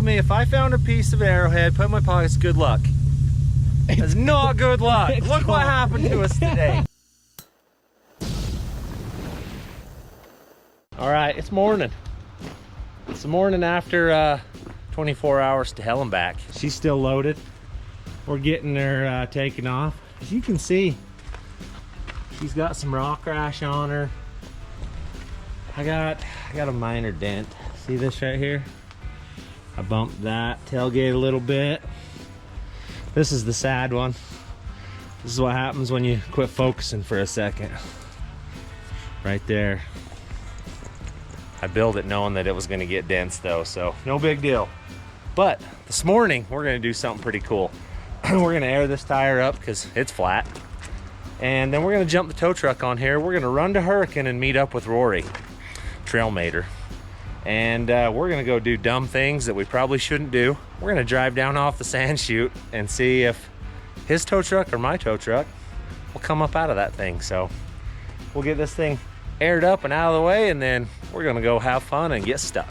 told me if I found a piece of arrowhead, put in my pockets, good luck. It's not good luck. Look what happened to us today. All right, it's morning. It's the morning after 24 hours to hell and back. She's still loaded. We're getting her taken off. As you can see, she's got some rock rash on her. I got a minor dent. See this right here? I bumped that tailgate a little bit. This is the sad one. This is what happens when you quit focusing for a second. Right there. I built it knowing that it was gonna get dents though, so no big deal. But this morning, we're gonna do something pretty cool. We're gonna air this tire up because it's flat. And then we're gonna jump the tow truck on here. We're gonna run to Hurricane and meet up with Rory, trailmater. And we're gonna go do dumb things that we probably shouldn't do. We're gonna drive down off the sand chute and see if his tow truck or my tow truck will come up out of that thing. So we'll get this thing aired up and out of the way, and then we're gonna go have fun and get stuck.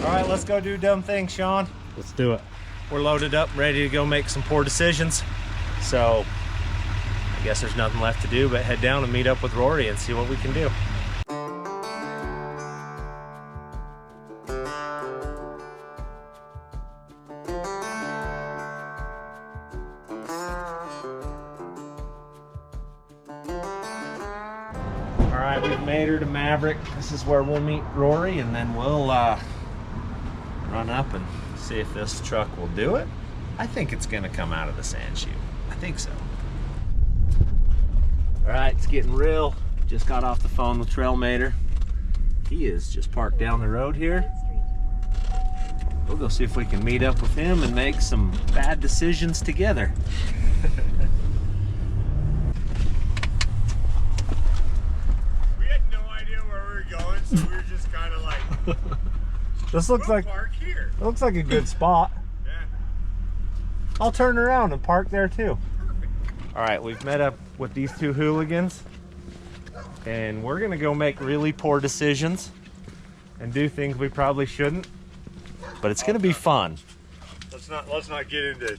All right, let's go do dumb things, Sean. Let's do it. We're loaded up, ready to go make some poor decisions. So I guess there's nothing left to do but head down and meet up with Rory and see what we can do. All right, we've made her to Maverick. This is where we'll meet Rory, and then we'll run up and see if this truck will do it. I think it's gonna come out of the sand chute. I think so. All right, it's getting real. Just got off the phone with Trailmater. He is just parked down the road here. We'll go see if we can meet up with him and make some bad decisions together. We had no idea where we were going, so we were just kind of like, This looks like park here. looks like a good spot. Yeah. I'll turn around and park there too. Perfect. All right, we've met up with these two hooligans, and we're gonna go make really poor decisions and do things we probably shouldn't. But it's gonna be fun. Let's not get into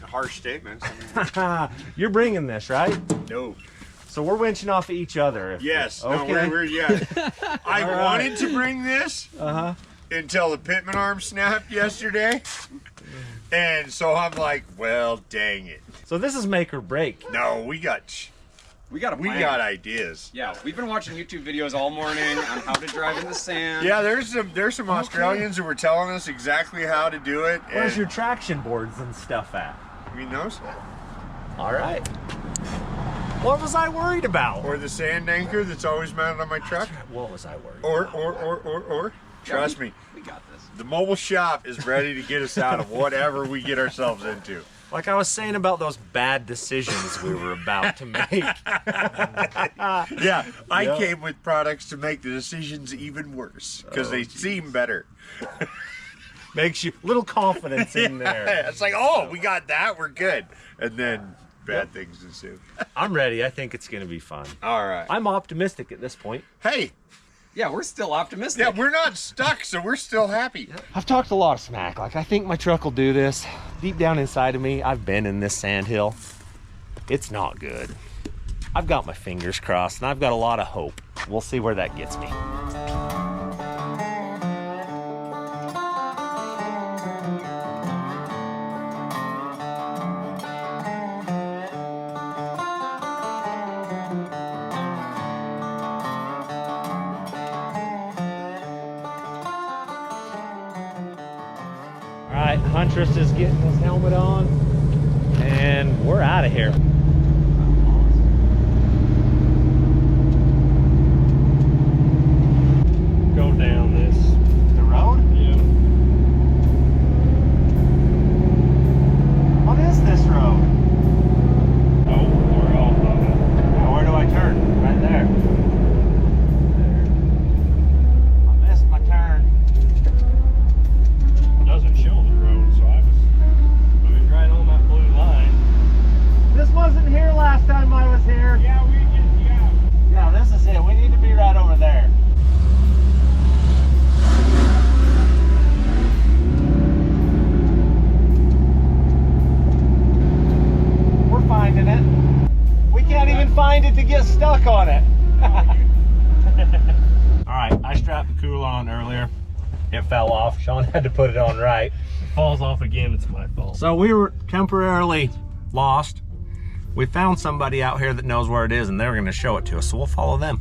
harsh statements. You're bringing this, right? No. So we're winching off of each other. Yes. Okay. No, we're yeah. I All right. wanted to bring this Uh-huh. until the pitman arm snapped yesterday. And so I'm like, well, dang it. So this is make or break. No, we got ideas. Yeah, we've been watching YouTube videos all morning on how to drive in the sand. Yeah, there's some Australians who were telling us exactly how to do it. Where's your traction boards and stuff at? You mean those? All right. What was I worried about? Or the sand anchor that's always mounted on my truck? What was I worried Or. Trust me, We got this. the mobile shop is ready to get us out of whatever we get ourselves into. Like I was saying about those bad decisions we were about to make. Yeah, I came with products to make the decisions even worse because they seem better. Makes you little confidence in there. Yeah, it's like, oh, we got that, we're good. And then bad things ensue. I'm ready. I think it's going to be fun. All right. I'm optimistic at this point. Hey, Yeah, we're still optimistic. yeah, we're not stuck, so we're still happy. I've talked a lot of smack. Like, I think my truck will do this. Deep down inside of me, I've been in this sandhill. It's not good. I've got my fingers crossed, and I've got a lot of hope. We'll see where that gets me. All right, Huntress is getting his helmet on, and we're out of here. Go down the road? Yeah. What is this road? Oh, we're off of it. Now, where do I turn? Right there. I missed my turn. Doesn't show the road, so I was right on that blue line. fell off. Sean had to put it on right. If it falls off again, it's my fault. So we were temporarily lost. We found somebody out here that knows where it is, and they're going to show it to us, so we'll follow them.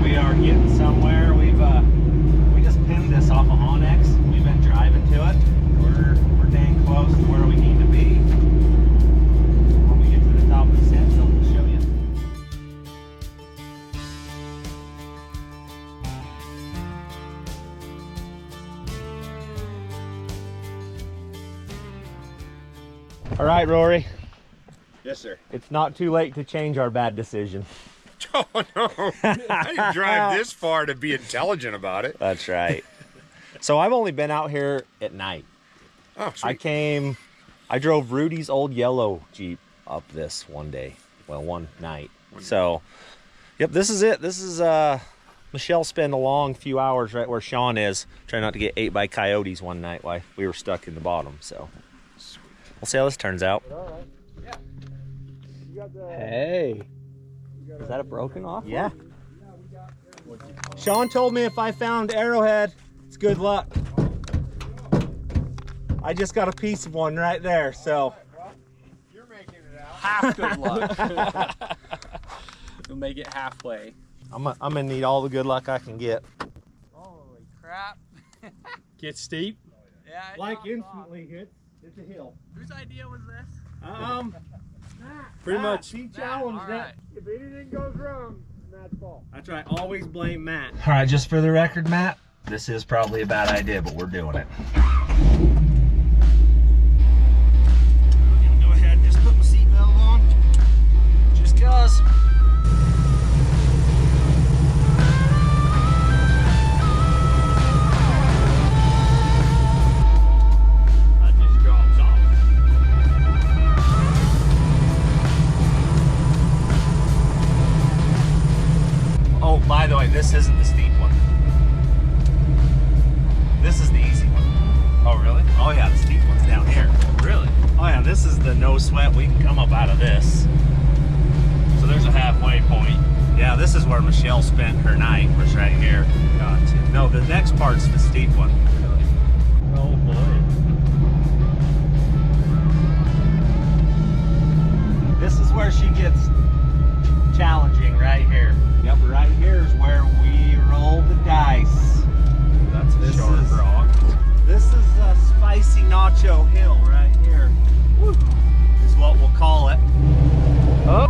We are getting somewhere. We just pinned this off of Onyx. We've been driving to it. We're dang close to where we need to be. When we get to the top of the set, so we'll show you. All right, Rory. Yes, sir. It's not too late to change our bad decision. Oh no! I didn't drive this far to be intelligent about it. That's right. So I've only been out here at night. Oh, sweet. I drove Rudy's old yellow Jeep up this one day. Well, one night. So, yep, this is it. This is, Michelle spent a long few hours right where Sean is, trying not to get ate by coyotes one night while we were stuck in the bottom, so. We'll see how this turns out. Hey. Is that a broken off? Yeah. Sean told me if I found Arrowhead, it's good luck. I just got a piece of one right there, so. You're making it out. Half good luck. You'll make it halfway. I'm gonna need all the good luck I can get. Holy crap. Get steep. Yeah, Like instantly hits. It's a hill. Whose idea was this? Pretty much. He challenged all right. If anything goes wrong, Matt's fault. That's right. Always blame Matt. All right, just for the record, Matt, this is probably a bad idea, but we're doing it. I'm gonna go ahead and just put my seatbelt on, just cause. Oh, by the way, this isn't the steep one. This is the easy one. Oh, really? Oh yeah, the steep one's down here. Really? Oh yeah, this is the no sweat. We can come up out of this. So there's a halfway point. Yeah, this is where Michelle spent her night, was right here. Gotcha. No, the next part's the steep one. Really? Oh boy. This is where she gets challenging right here. Yep, right here is where we roll the dice. That's a sharp is- rock. This is a spicy nacho hill right here. Woo, is what we'll call it. Oh.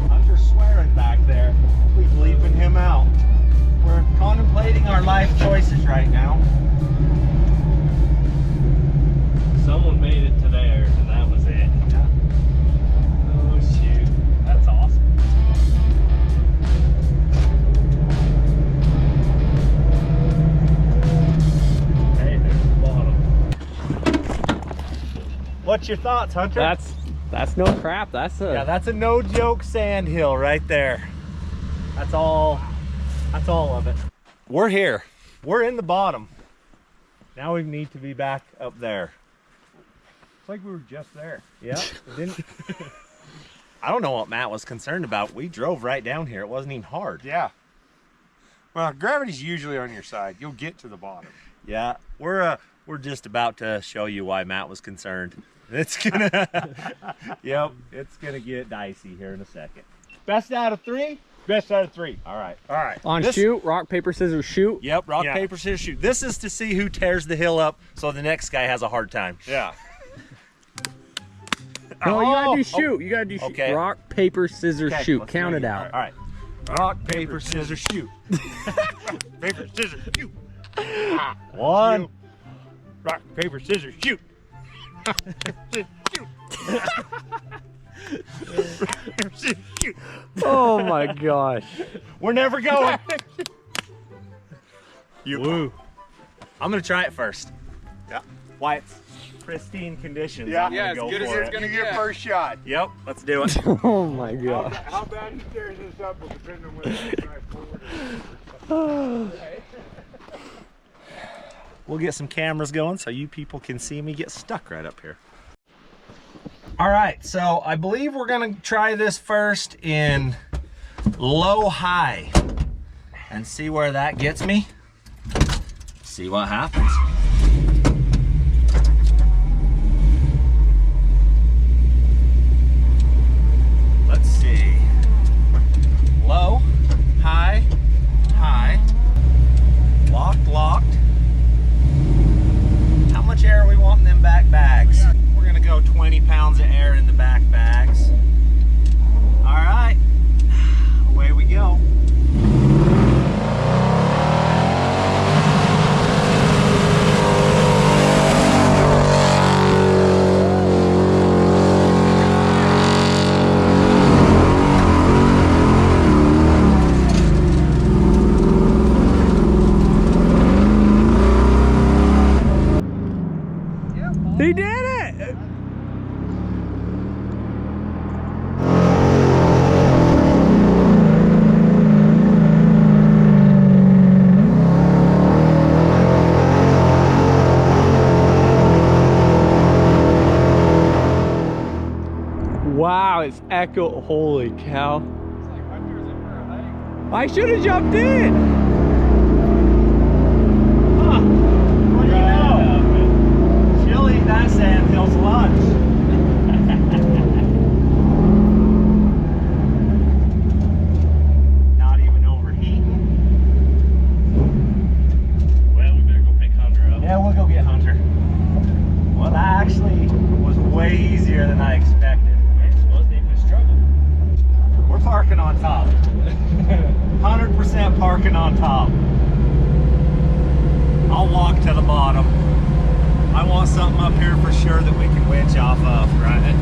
Hunter's swearing back there. We're bleeping him out. We're contemplating our life choices right now. Someone made it to there, and that was it. Yeah. Oh shoot. That's awesome. Hey, there's the bottom. What's your thoughts, Hunter? That's no crap. That's a Yeah, that's a no joke sand hill right there. That's all of it. We're here. We're in the bottom. Now we need to be back up there. It's like we were just there. Yeah. I don't know what Matt was concerned about. We drove right down here. It wasn't even hard. Yeah. Well, gravity's usually on your side. You'll get to the bottom. Yeah. We're just about to show you why Matt was concerned. It's gonna Yep, it's gonna get dicey here in a second. Best out of 3? Best out of 3. All right. All right. on This- shoot, rock, paper, scissors, shoot. Yep, rock, Yeah. paper, scissors, shoot. This is to see who tears the hill up so the next guy has a hard time. Yeah. No, you gotta Oh, do shoot. You gotta do shoot. okay. Rock, paper, scissors, Okay, shoot. let's Count do it out. All right. Rock, paper, scissors, shoot. Paper, scissors, shoot. 1. Rock, paper, scissors, shoot. Shoot. Oh my gosh. We're never going. Woo. I'm gonna try it first. Yeah. Why it's pristine conditions. Yeah. I'm gonna Yeah, as go good as for it's it. gonna Your get. first shot. Yep, let's do it. Oh my god. How bad he tears this up will depend on whether you drive forward or We'll get some cameras going so you people can see me get stuck right up here. All right, so I believe we're gonna try this first in low-high and see where that gets me. See what happens. Let's see. Low, high, high, locked, locked. How much air are we wanting in them back bags? We're gonna go 20 pounds of air in the back bags. All right, away we go. He did it! Wow, it's echo. Holy cow. I should have jumped in. Huh. What do you know? She'll eat that sandhill's lunch. Not even overheating. Well, we better go pick Hunter up. Yeah, we'll go get Hunter. Well, that actually was way easier than I expected. It wasn't even a struggle. We're parking on top. 100% parking on top. I'll walk to the bottom. I want something up here for sure that we can winch off of, right?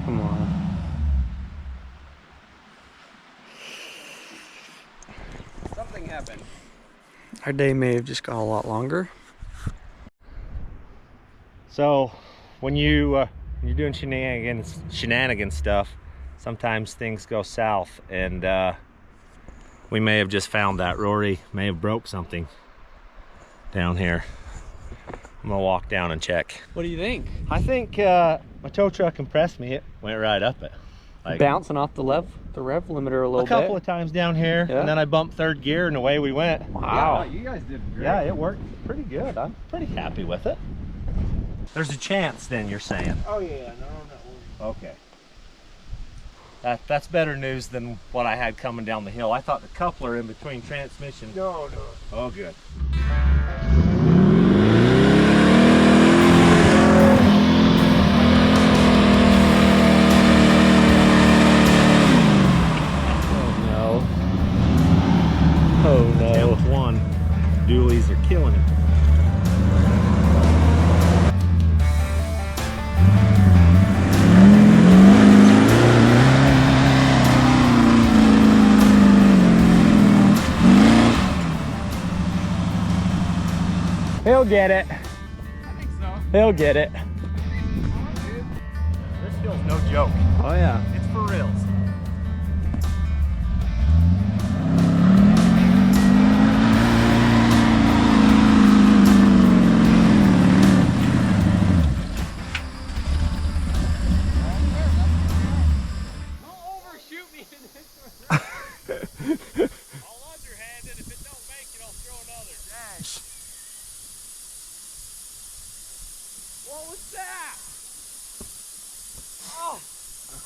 Come on. Something happened. Our day may have just got a lot longer. So when you're doing shenanigans stuff, sometimes things go south, and we may have just found that Rory may have broke something down here. I'm gonna walk down and check. What do you think? I think my tow truck impressed me. It went right up it. Like, Bouncing off the rev limiter a little a couple bit. of times down here, Yeah. and then I bumped third gear and away we went. Wow. you guys did great. Yeah, it worked pretty good. I'm pretty happy with it. There's a chance then, you're saying? Oh yeah, no. Okay. That's better news than what I had coming down the hill. I thought the coupler in between transmission. No. Oh, good. Oh no. Temp 1. Dualies are killing it. He'll get it. I think so. He'll get it. This hill's no joke. Oh yeah. It's for reals.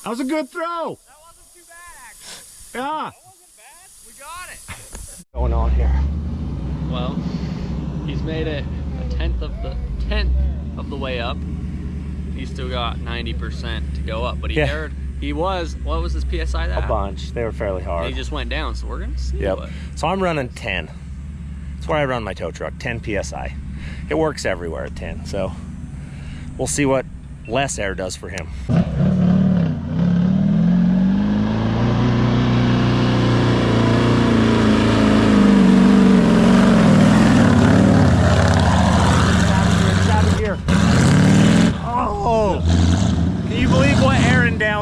That was a good throw. That wasn't too bad, actually. Yeah. That wasn't bad. We got it. Going on here. Well, he's made it a tenth of the way up. He's still got 90% to go up, but he was, what was his PSI that? A bunch. They were fairly hard. And he just went down, so we're gonna see. Yep. What. So I'm running 10. That's where I run my tow truck, 10 PSI. It works everywhere at 10, so we'll see what less air does for him.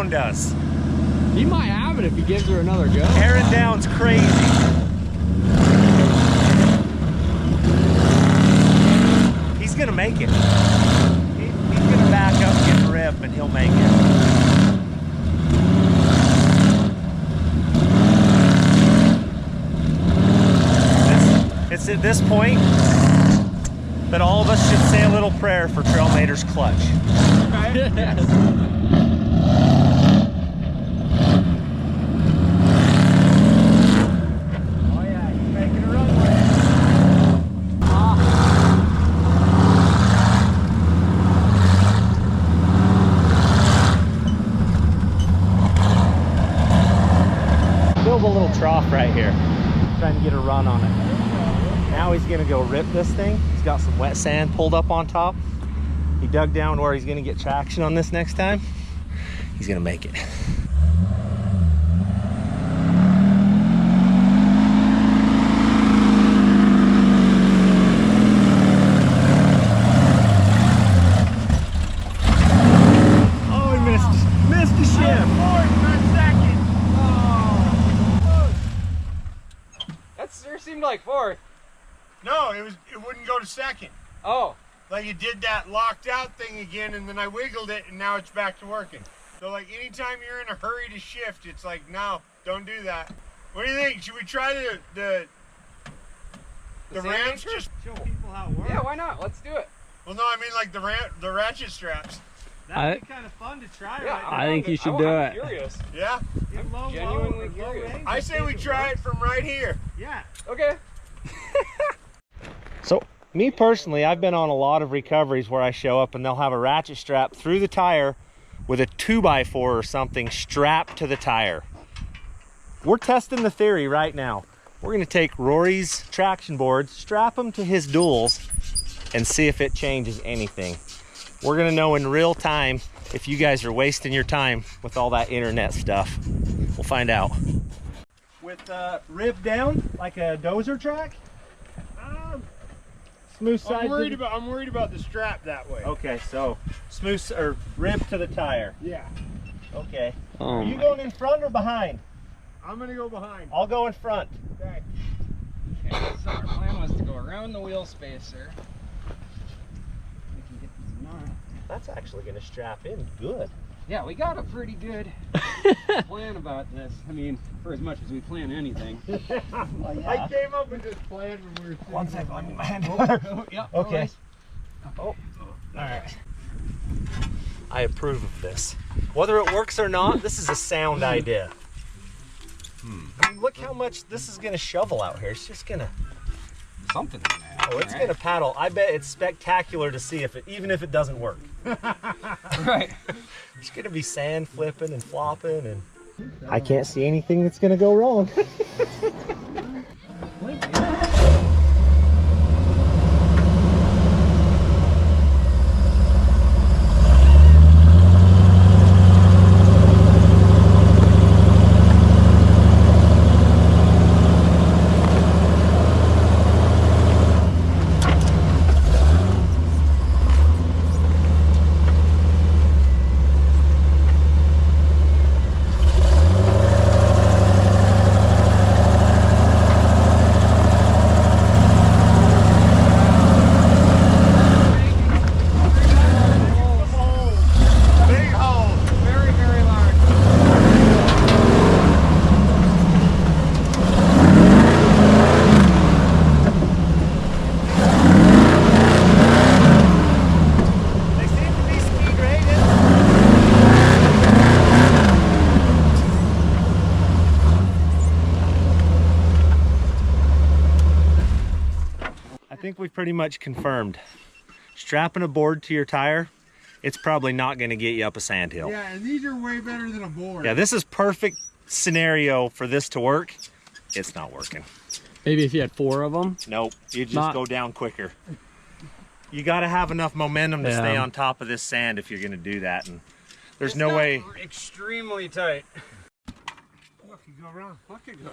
Down does. He might have it if he gives her another go. Tearing down's crazy. He's gonna make it. He's gonna back up, get the rip, and he'll make it. It's at this point that all of us should say a little prayer for Trailmater's clutch. Yes. Oh yeah, he's making a run with it. Build a little trough right here. Trying to get a run on it. Now he's gonna go rip this thing. He's got some wet sand pulled up on top. He dug down where he's gonna get traction on this next time. He's gonna make it. Oh, he missed the ship. That sure seemed like fourth. No, it wouldn't go to second. Oh. Like it did that locked out thing again, and then I wiggled it, and now it's back to working. So like anytime you're in a hurry to shift, it's like, no, don't do that. What do you think? Should we try the ramps? Just Show people how it works. Yeah, why not? Let's do it. well, no, I mean like the ratchet straps. That'd be kind of fun to try. Yeah, right I think you should do it. Curious. Yeah, I'm genuinely curious. I say we try it from right here. Yeah. Okay. So, me personally, I've been on a lot of recoveries where I show up and they'll have a ratchet strap through the tire with a 2x4 or something strapped to the tire. We're testing the theory right now. We're gonna take Rory's traction boards, strap them to his duals, and see if it changes anything. We're gonna know in real time if you guys are wasting your time with all that internet stuff. We'll find out. With rib down, like a dozer track? Smooth side. I'm worried about the strap that way. Okay, so smooth or rib to the tire. Yeah, Okay. Oh Are you my. going in front or behind? I'm gonna go behind. I'll go in front. Okay. Okay, so our plan was to go around the wheel spacer. We can get these knots. That's actually going to strap in good. Yeah, we got a pretty good plan about this. I mean, for as much as we plan anything. I came up with this plan when we were One second, let me get my hand. Oh, yeah. Okay. Oh, all right. I approve of this. Whether it works or not, this is a sound idea. I mean, look how much this is going to shovel out here. It's just going to... Something's gonna happen. Oh, it's going to paddle. I bet it's spectacular to see if it, even if it doesn't work. Right. There's going to be sand flipping and flopping, and I can't see anything that's going to go wrong. I think we've pretty much confirmed. Strapping a board to your tire, it's probably not going to get you up a sand hill. Yeah, and these are way better than a board. Yeah, this is perfect scenario for this to work. It's not working. Maybe if you had 4 of them. Nope, you just go down quicker. You got to have enough momentum to stay on top of this sand if you're going to do that. And there's no way. Extremely tight. What could go wrong? What could go?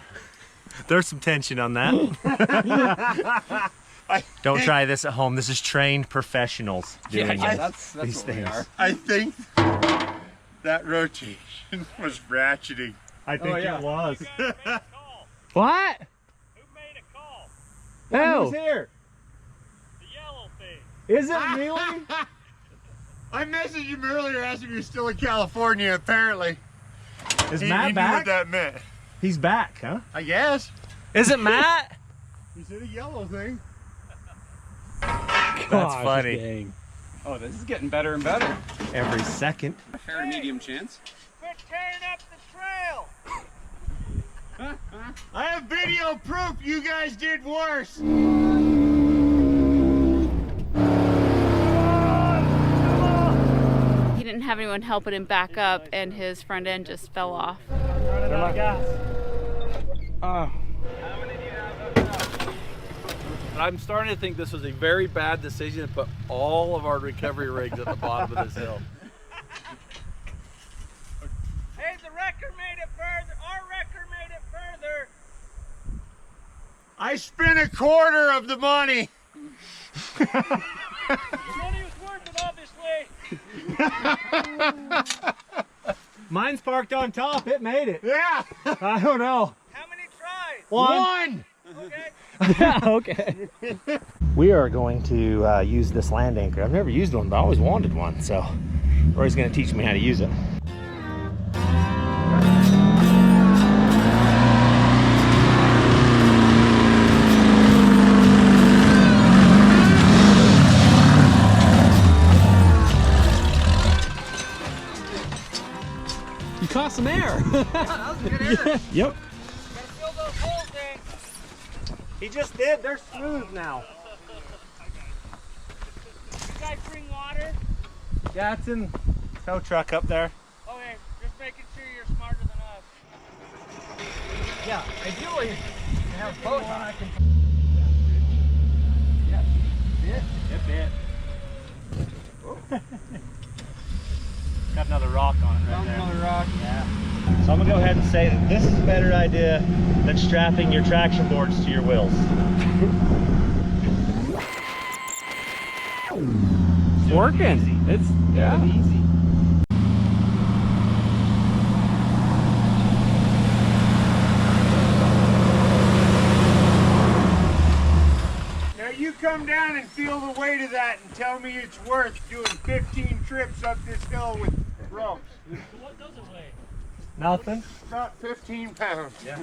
There's some tension on that. Don't try this at home. This is trained professionals doing Yeah, it. that's these what we things. are. I think That rotation was ratcheting. I think it was. What? Who made a call? Who's here? The yellow thing. Is it really? I messaged him earlier asking if he was still in California, apparently. Is He Matt knew back? what that meant. He's back, huh? I guess. Is it Matt? He said a yellow thing. That's funny. Dang. Oh, this is getting better and better. Every second. Fair to medium chance. Quit tearing up the trail! I have video proof you guys did worse. He didn't have anyone helping him back up, and his front end just fell off. I'm starting to think this was a very bad decision to put all of our recovery rigs at the bottom of this hill. Hey, the wrecker made it further. Our wrecker made it further. I spent a quarter of the money. The money was worth it, obviously. Mine's parked on top. It made it. Yeah. I don't know. How many tries? One. Okay. Okay. We are going to use this land anchor. I've never used one, but I always wanted one. So Rory's going to teach me how to use it. You caught some air. Yep. Fill those holes in. He just did. They're smooth now. You guys bring water? Yeah, it's in tow truck up there. Okay, just making sure you're smarter than us. Yeah, ideally, I have both. Yeah, it bit. Got another rock on it right there. Another rock. Yeah. So I'm gonna go ahead and say that this is a better idea than strapping your traction boards to your wheels. It's working. It's easy. Now you come down and feel the weight of that and tell me it's worth doing 15 trips up this hill with ropes. What does it weigh? Nothing. About 15 pounds. Yeah.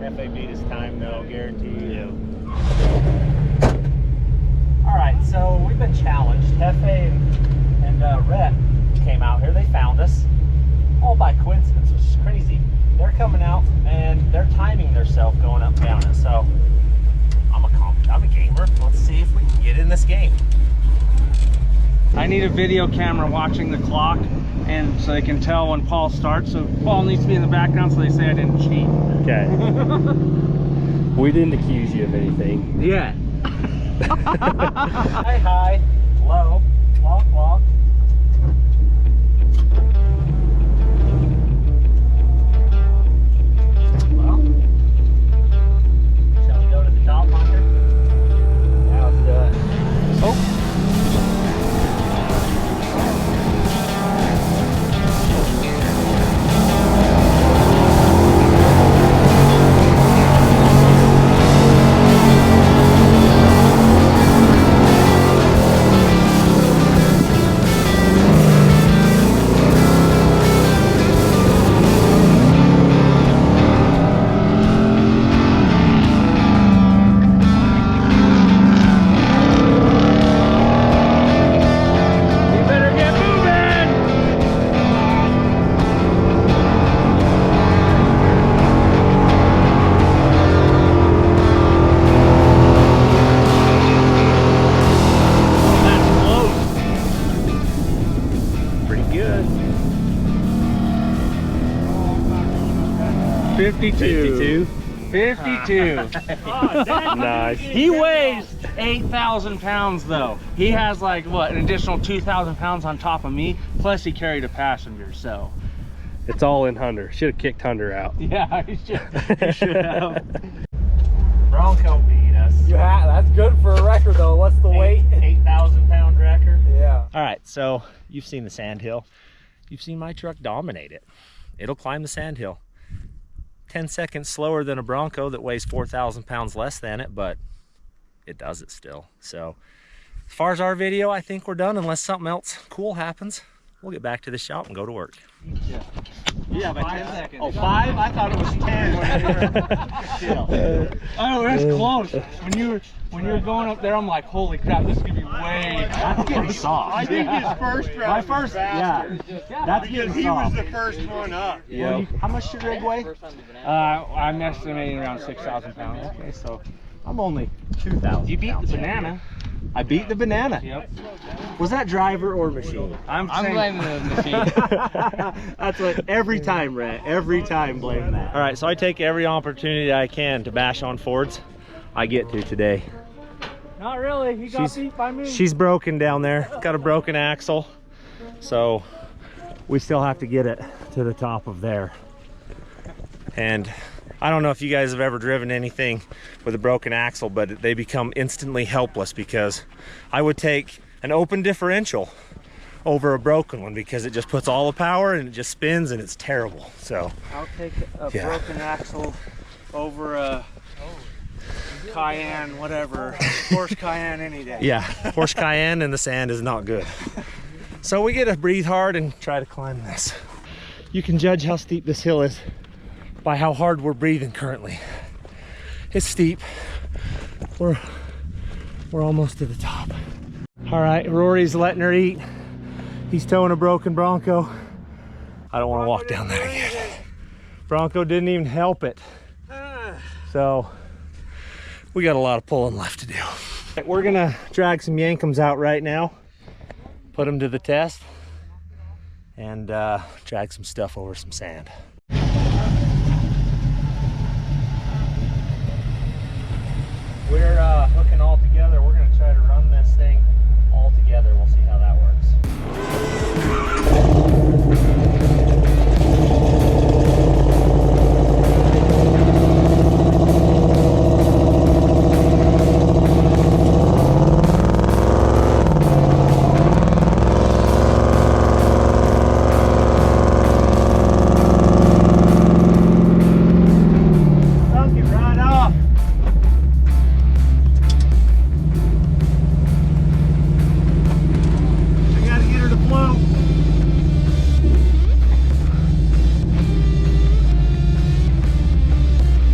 Hefe beat his time though, guarantee you. Alright, so we've been challenged. Hefe and Rhett came out here. They found us all by coincidence, which is crazy. They're coming out and they're timing themselves going up and down it. So I'm a gamer. Let's see if we can get in this game. I need a video camera watching the clock, and so they can tell when Paul starts. So Paul needs to be in the background so they say I didn't cheat. Okay. We didn't accuse you of anything. Yeah. High, low, walk, walk. Well, shall we go to the top, Hunter? Yeah, let's do it. Oh. 52. 52. Nice. He weighs 8,000 pounds though. He has like what, an additional 2,000 pounds on top of me, plus he carried a passenger, so. It's all in Hunter. Should have kicked Hunter out. Yeah, he should have. Bronco beat us. That's good for a record though. What's the weight? 8,000 pound wrecker. Yeah. All right, so you've seen the sand hill. You've seen my truck dominate it. It'll climb the sand hill. 10 seconds slower than a Bronco that weighs 4,000 pounds less than it, but it does it still. So as far as our video, I think we're done unless something else cool happens. We'll get back to the shop and go to work. Yeah, by 10 seconds. Oh, 5? I thought it was 10. Oh, that's close. When you were going up there, I'm like, holy crap, this is gonna be way. That's getting soft. I think his first round My was first, faster. yeah. That's Because getting he was soft. the first one up. Yeah. How much should rig weigh? I'm estimating around 6,000 pounds. Okay, so I'm only 2,000. You beat the banana. I beat the banana. Yep. Was that driver or machine? I'm blaming the machine. That's what every time, Rhett. Every time blame that. All right, so I take every opportunity I can to bash on Fords. I get to today. Not really. He got beat by me. She's broken down there. Got a broken axle. So we still have to get it to the top of there. And I don't know if you guys have ever driven anything with a broken axle, but they become instantly helpless because I would take an open differential over a broken one because it just puts all the power and it just spins and it's terrible. So I'll take a broken axle over a Cayenne, whatever, Porsche Cayenne any day. yeah, Porsche Cayenne in the sand is not good. So we get to breathe hard and try to climb this. You can judge how steep this hill is by how hard we're breathing currently. It's steep. We're almost to the top. All right, Rory's letting her eat. He's towing a broken Bronco. I don't want to walk down that again. Bronco didn't even help it. So we got a lot of pulling left to do. We're gonna drag some Yankums out right now, put them to the test, and drag some stuff over some sand. We're hooking all together. We're gonna try to run this thing all together. We'll see how that works. Sunk it right off. I gotta get her to float.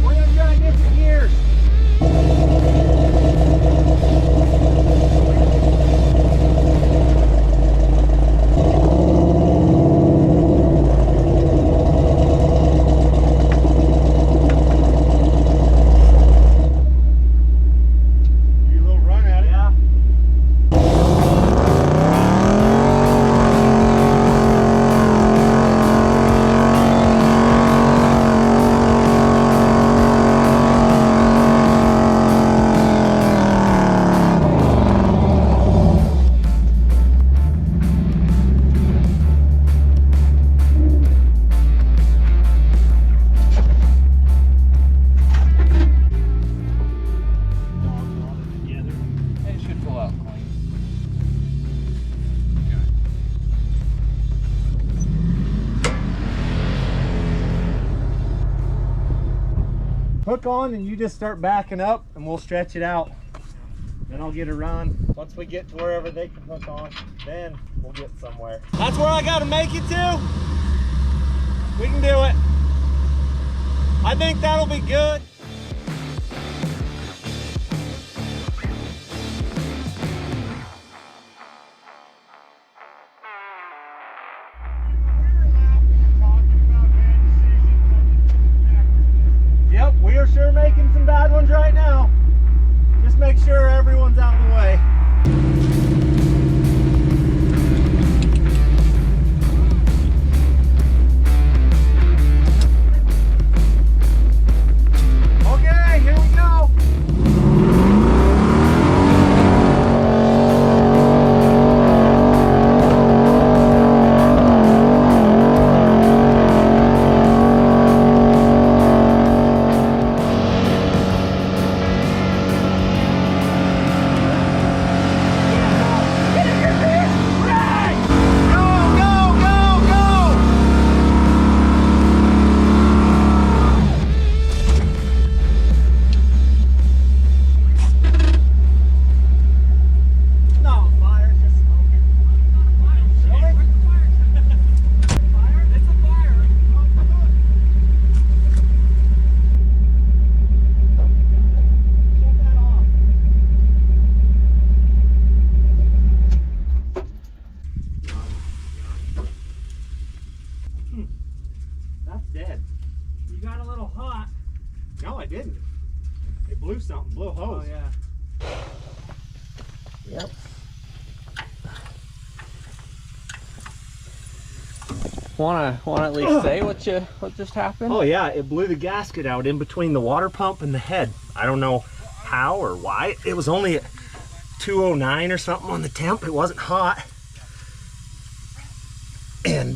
We're gonna try different gears. You a little run at it. Yeah. It should pull out clean. Hook on and you just start backing up and we'll stretch it out. Then I'll get a run. Once we get to wherever they can hook on, then we'll get somewhere. That's where I gotta make it to. We can do it. I think that'll be good. Yep, we are sure making some bad ones right now. Just make sure everyone's out of the way. dead. You got a little hot. No, I didn't. It blew something, blew a hose. Oh yeah. Yep. Wanna at least say what just happened? Oh yeah, it blew the gasket out in between the water pump and the head. I don't know how or why. It was only at 209 or something on the temp. It wasn't hot. And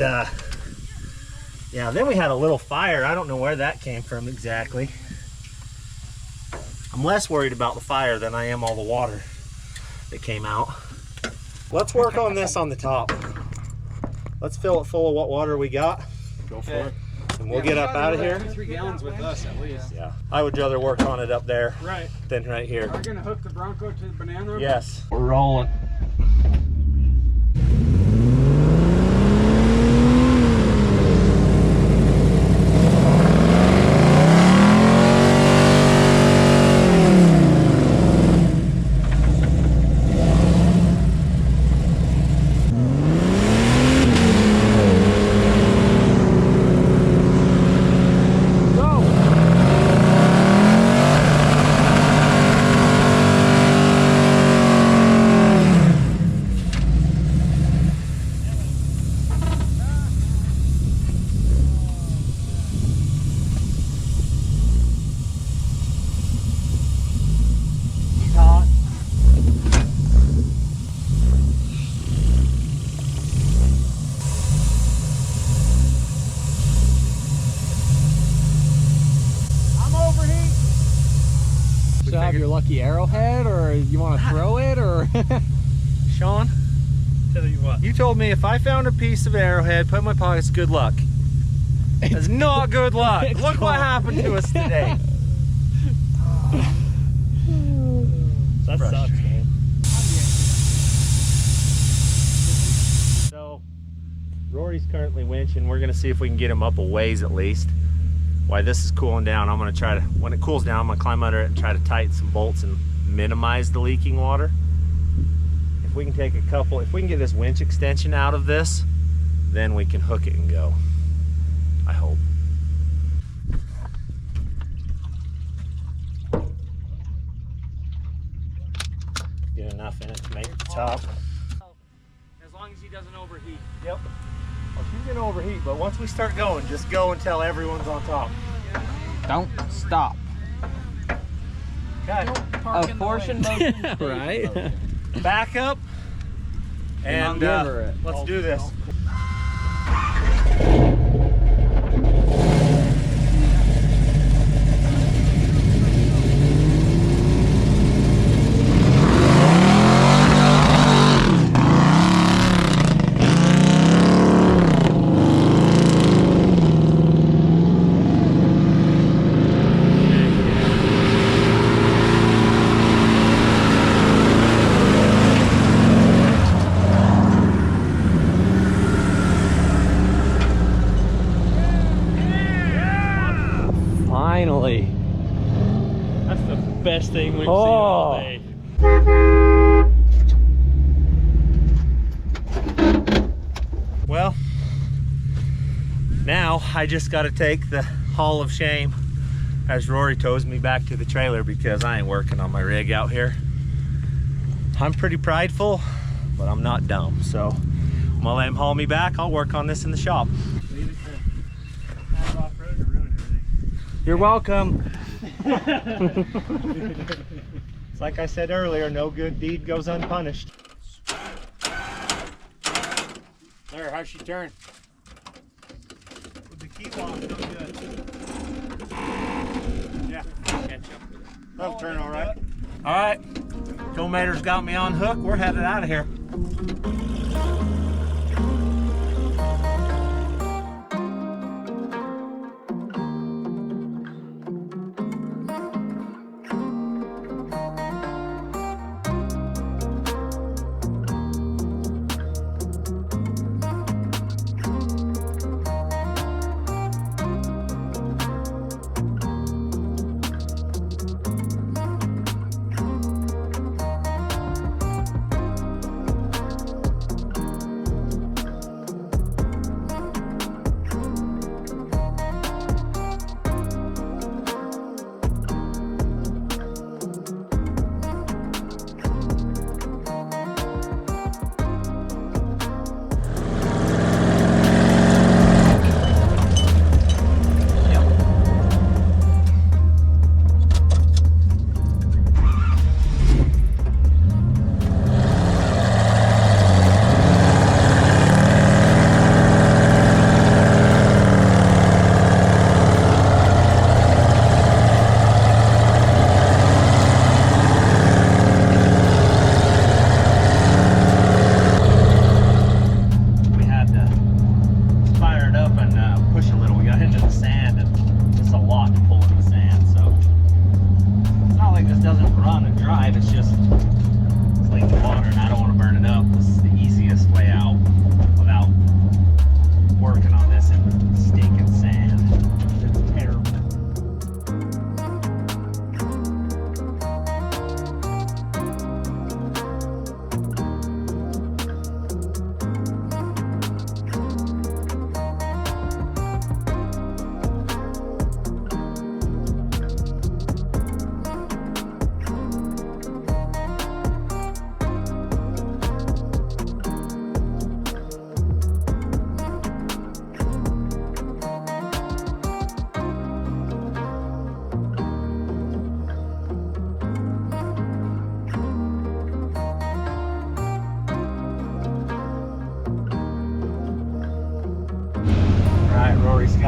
yeah, then we had a little fire. I don't know where that came from exactly. I'm less worried about the fire than I am all the water that came out. Let's work on this on the top. Let's fill it full of what water we got. Go for it. And we'll get up out of here. 3 gallons with us at least. Yeah. I would rather work on it up there Right. than right here. Are we gonna hook the Bronco to the banana? Yes. We're rolling. Still have your lucky arrowhead, or you want to throw it, or? Sean, Tell you what. you told me if I found a piece of arrowhead, put in my pockets, good luck. It's not good luck. Look what happened to us today. That sucks, man. So, Rory's currently winching. We're gonna see if we can get him up a ways at least. While this is cooling down, I'm gonna try to, when it cools down, I'm gonna climb under it and try to tighten some bolts and minimize the leaking water. If we can take a couple, if we can get this winch extension out of this, then we can hook it and go. I hope. Get enough in it to make the top. As long as he doesn't overheat. Yep. Well, she's gonna overheat, but once we start going, just go until everyone's on top. Don't stop. Okay. A portion motion. Right. Back up. And let's do this. Finally. That's the best thing we've seen Oh. all day. Well, now I just got to take the haul of shame as Rory tows me back to the trailer because I ain't working on my rig out here. I'm pretty prideful, but I'm not dumb. So I'm gonna let him haul me back. I'll work on this in the shop. Leave it to Fab Off-Road to ruin everything. You're welcome. It's like I said earlier, no good deed goes unpunished. There, how's she turn? With the key lock, no good. Yeah, that'll turn all right. All right, Tomater's got me on hook. We're headed out of here.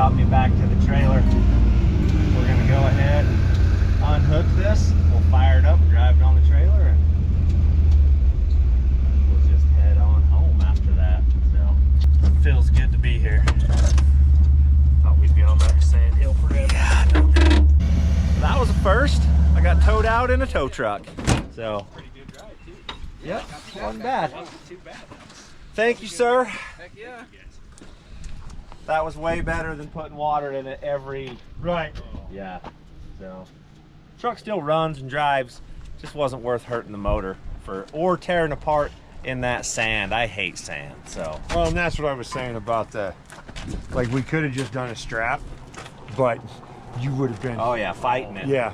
got me back to the trailer. We're gonna go ahead, unhook this, we'll fire it up, drive it on the trailer, and we'll just head on home after that. So, it feels good to be here. Thought we'd be on that sand hill forever. Yeah, no doubt. That was a first. I got towed out in a tow truck. So, Pretty good drive too. yep, wasn't bad. Wasn't too bad. Thank you, sir. Heck yeah. That was way better than putting water in it every. Right. Yeah. So, truck still runs and drives. Just wasn't worth hurting the motor or tearing apart in that sand. I hate sand. So. Well, and that's what I was saying about the, like, we could have just done a strap, but you would have been. Oh yeah, fighting it. Yeah.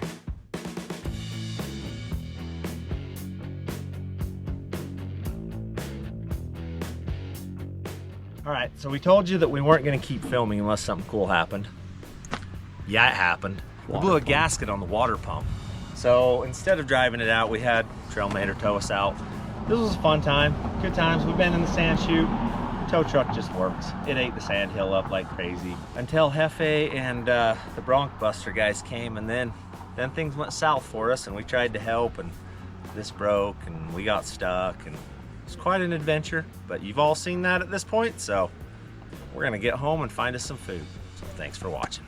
All right, so we told you that we weren't going to keep filming unless something cool happened. Yeah, it happened. We blew a gasket on the water pump. So instead of driving it out, we had Trailmater tow us out. This was a fun time, good times. We've been in the sand chute. The tow truck just works. It ate the sand hill up like crazy until Hefe and the Bronc Buster guys came, and then things went south for us, and we tried to help, and this broke, and we got stuck, and it's quite an adventure, but you've all seen that at this point, so we're gonna get home and find us some food. So thanks for watching.